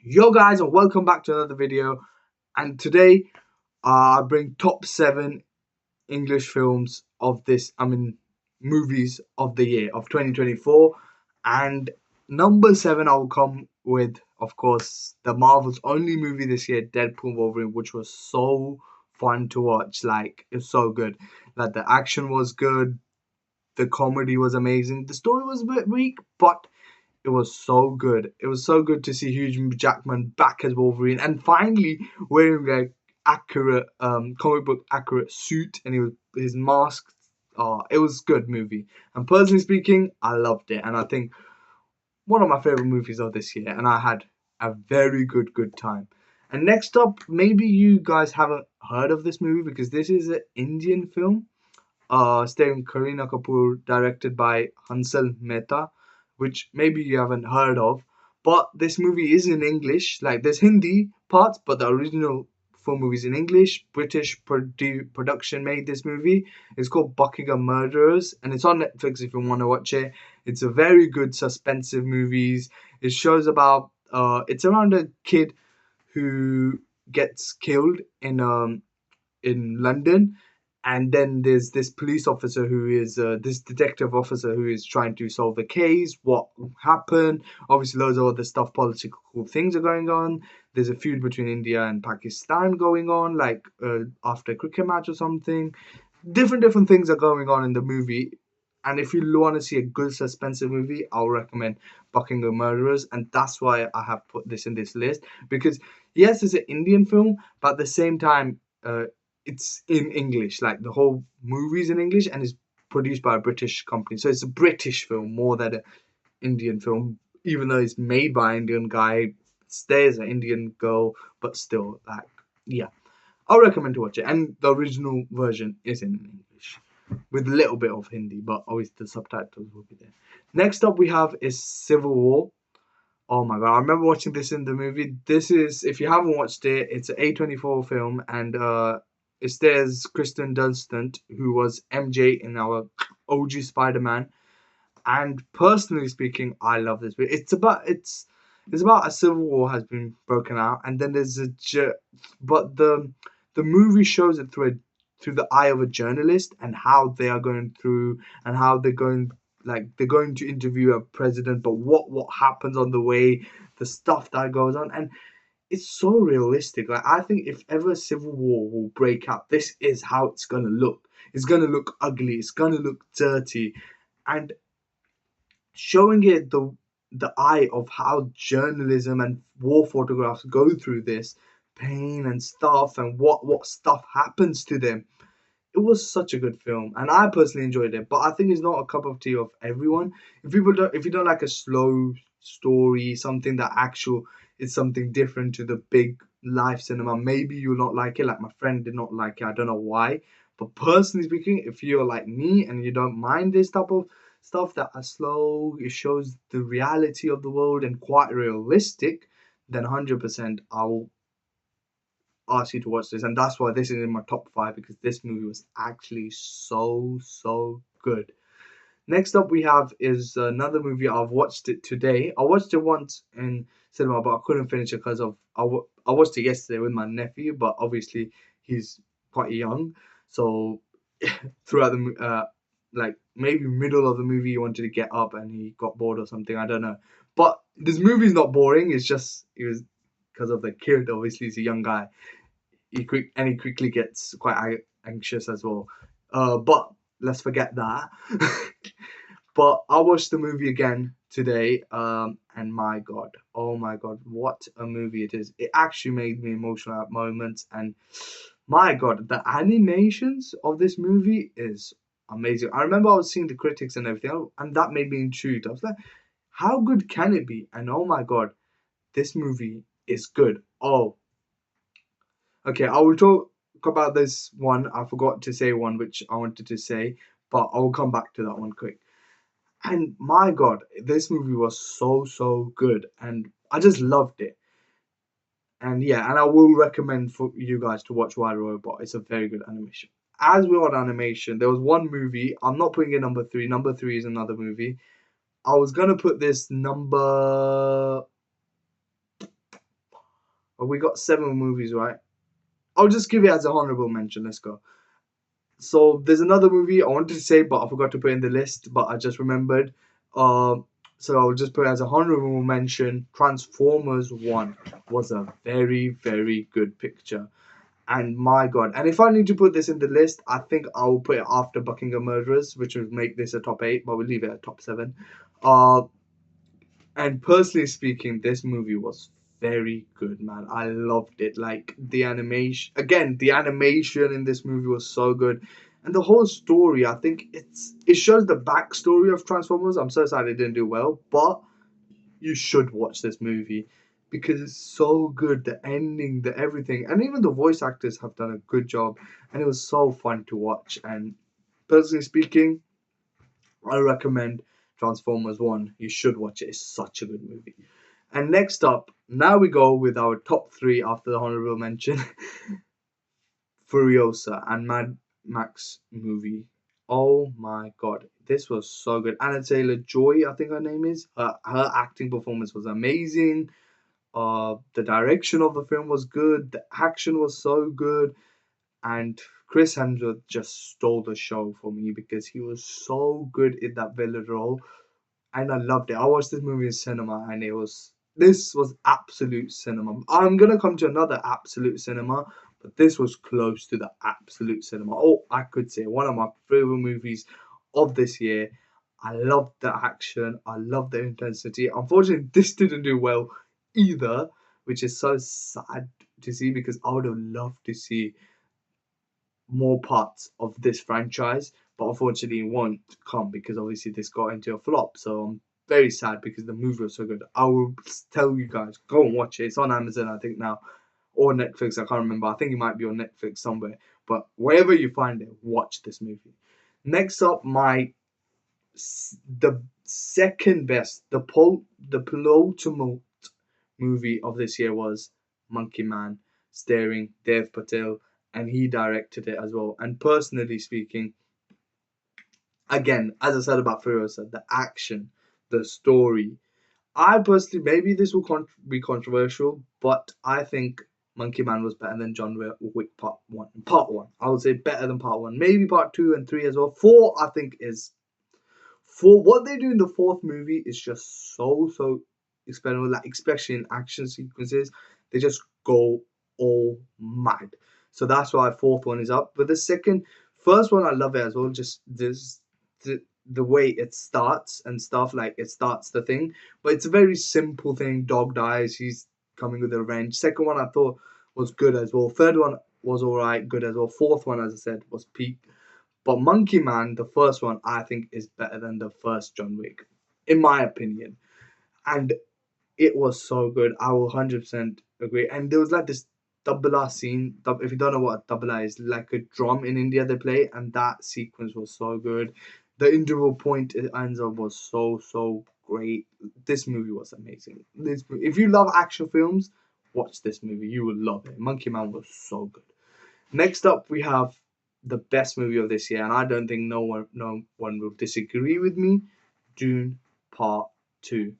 Yo guys, and welcome back to another video. And today I bring top 7 English films of movies of the year of 2024. And number 7 I will come with, of course, the Marvel's only movie this year, Deadpool Wolverine, which was so fun to watch. Like, it's so good. Like, the action was good, the comedy was amazing, the story was a bit weak, but it was so good. It was so good to see Hugh Jackman back as Wolverine and finally wearing a accurate comic book accurate suit, and his mask. It was a good movie. And personally speaking, I loved it, and I think one of my favorite movies of this year. And I had a very good time. And next up, maybe you guys haven't heard of this movie because this is an Indian film starring Kareena Kapoor, directed by Hansal Mehta, which maybe you haven't heard of. But this movie is in English. Like, there's Hindi parts, but the original full movie is in English. British production made this movie. It's called Buckingham Murderers, and it's on Netflix if you want to watch it. It's a very good suspensive movies. It shows about it's around a kid who gets killed in London, and then there's this police officer who is this detective officer who is trying to solve the case. What happened? Obviously, loads of other stuff, political things are going on. There's a feud between India and Pakistan going on, like after a cricket match or something. Different things are going on in the movie. And if you want to see a good suspensive movie, I'll recommend Buckingham Murderers, and that's why I have put this in this list. Because yes, it's an Indian film, but at the same time, it's in English. Like, the whole movie's in English, and it's produced by a British company. So it's a British film more than an Indian film, even though it's made by an Indian guy. There's an Indian girl, but still, like, yeah, I'll recommend to watch it. And the original version is in English with a little bit of Hindi, but always the subtitles will be there. Next up, we have is Civil War. Oh my god, I remember watching this in the movie. This is, if you haven't watched it, it's an A24 film, and it stars Kristen Dunst, who was MJ in our OG Spider-Man. And personally speaking, I love this movie. It's about a civil war has been broken out, and then but the movie shows it through the eye of a journalist, and how they are going through, and how they're going to interview a president, but what happens on the way, the stuff that goes on, and it's so realistic. Like, I think if ever a civil war will break out, this is how it's gonna look. It's gonna look ugly. It's gonna look dirty, and showing it the eye of how journalism and war photographs go through this pain and stuff, and what stuff happens to them. It was such a good film, and I personally enjoyed it. But I think it's not a cup of tea of everyone. If you don't like a slow story, something that actual is something different to the big life cinema, maybe you'll not like it. Like, my friend did not like it. I don't know why. But personally speaking, if you're like me and you don't mind this type of stuff that are slow, it shows the reality of the world and quite realistic, then 100% I'll ask you to watch this, and that's why this is in my top 5, because this movie was actually so good. Next up, we have is another movie. I've watched it today. I watched it once in cinema, but I couldn't finish it because I watched it yesterday with my nephew, but obviously he's quite young, so throughout like, maybe middle of the movie, he wanted to get up and he got bored or something. I don't know, but this movie's not boring. It's just it was because of the kid. Obviously, he's a young guy. He quickly gets quite anxious as well. But let's forget that. But I watched the movie again today, and my god, oh my god, what a movie it is! It actually made me emotional at moments, and my god, the animations of this movie is amazing. I remember I was seeing the critics and everything, and that made me intrigued. I was like, how good can it be? And oh my god, this movie is good. Oh, okay, I will talk about this one. I forgot to say one which I wanted to say, but I will come back to that one quick. And my god, this movie was so good, and I just loved it. And yeah, and I will recommend for you guys to watch Wild Robot. It's a very good animation. As we're on animation, there was one movie. I'm not putting in number 3. Number 3 is another movie. I was gonna put this number We got 7 movies, right? I'll just give it as a honorable mention. Let's go. So there's another movie I wanted to say, but I forgot to put in the list. But I just remembered. Um, so I'll just put it as a honorable mention. Transformers One was a very very good picture, and my god! And if I need to put this in the list, I think I'll put it after Buckingham Murderers, which would make this a top 8, but we'll leave it at top 7. Uh, and personally speaking, this movie was very good, man. I loved it. Like the animation, again, the animation in this movie was so good, and the whole story. I think it shows the backstory of Transformers. I'm so sad it didn't do well, but you should watch this movie because it's so good. The ending, the everything, and even the voice actors have done a good job, and it was so fun to watch. And personally speaking, I recommend Transformers 1. You should watch it. It's such a good movie. And next up, now we go with our top 3 after the honorable mention. Furiosa and Mad Max movie. Oh my god, this was so good. Anna Taylor Joy, I think her name is. Her acting performance was amazing. The direction of the film was good. The action was so good, and Chris Hemsworth just stole the show for me because he was so good in that villain role, and I loved it. I watched this movie in cinema, and this was absolute cinema. I'm gonna come to another absolute cinema, but this was close to the absolute cinema. Oh, I could say one of my favorite movies of this year. I loved the action. I loved the intensity. Unfortunately, this didn't do well either, which is so sad to see because I would have loved to see more parts of this franchise, but unfortunately it won't come because obviously this got into a flop. So I'm very sad because the movie was so good. I will tell you guys, go and watch it. It's on Amazon, I think now, or Netflix. I can't remember. I think it might be on Netflix somewhere. But wherever you find it, watch this movie. Next up, the second best, the penultimate movie of this year was Monkey Man, starring Dev Patel, and he directed it as well. And personally speaking, again, as I said about Furiosa, the action, the story. I personally, maybe this will be controversial, but I think Monkey Man was better than John Wick Part 1. Part 1. I would say better than Part 1. Maybe Part 2 and 3 as well. 4, I think, is for what they do in the fourth movie is just so expendable, like especially in action sequences, they just go all mad. So that's why fourth one is up. But first one I love it as well. Just this the way it starts and stuff, like it starts the thing, but it's a very simple thing. Dog dies, he's coming with a revenge. Second one I thought was good as well. Third one was alright, good as well. Fourth one, as I said, was peak. But Monkey Man, the first one, I think is better than the first John Wick, in my opinion. And it was so good. I will 100% agree. And there was like this double R scene. If you don't know what a double R is, like a drum in India they play, and that sequence was so good. The interval point it ends up was so great. This movie was amazing. If you love action films, watch this movie. You will love it. Monkey Man was so good. Next up, we have the best movie of this year, and I don't think no one will disagree with me. Dune Part 2.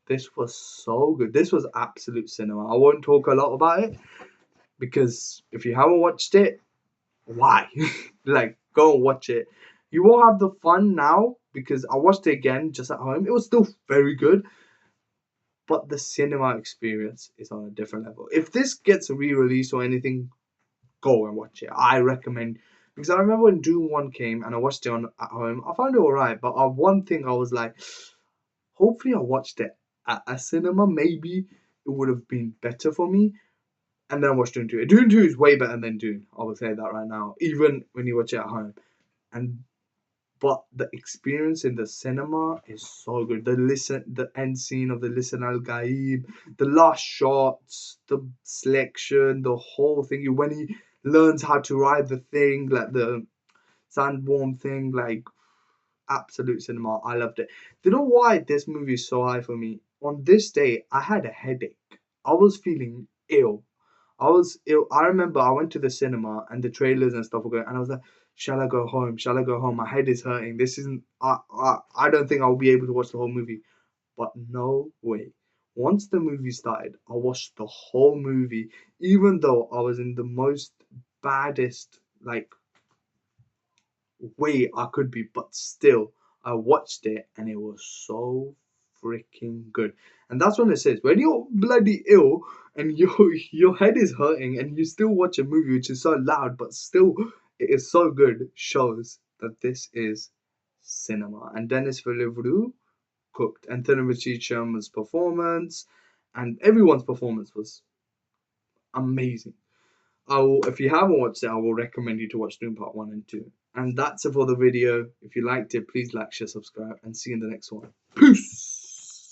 This was so good. This was absolute cinema. I won't talk a lot about it because if you haven't watched it, why? Like, go and watch it. You won't have the fun now because I watched it again just at home. It was still very good, but the cinema experience is on a different level. If this gets re-released or anything, go and watch it. I recommend, because I remember when Doom 1 came and I watched it at home. I found it alright, but one thing I was like, hopefully I watched it at a cinema. Maybe it would have been better for me. And then I watched Dune 2. Dune 2 is way better than Dune. I will say that right now, even when you watch it at home. And but the experience in the cinema is so good. The end scene of the Listen Al Gaib, the last shots, the selection, the whole thing. When he learns how to ride the thing, like the sandworm thing, like absolute cinema. I loved it. Do you know why this movie is so high for me? On this day, I had a headache. I was feeling ill. I was ill. I remember I went to the cinema and the trailers and stuff were going, and I was like, "Shall I go home? Shall I go home? My head is hurting. This isn't. I don't think I'll be able to watch the whole movie." But no way. Once the movie started, I watched the whole movie, even though I was in the most baddest like way I could be, but still I watched it and it was so freaking good. And that's when it says when you're bloody ill and your head is hurting and you still watch a movie which is so loud but still it is so good, shows that this is cinema. And Dennis Villeneuve cooked, and Timothée Chalamet's performance and everyone's performance was amazing. If you haven't watched it, I will recommend you to watch Dune Part 1 and 2. And that's it for the video. If you liked it, please like, share, subscribe, and see you in the next one. Peace!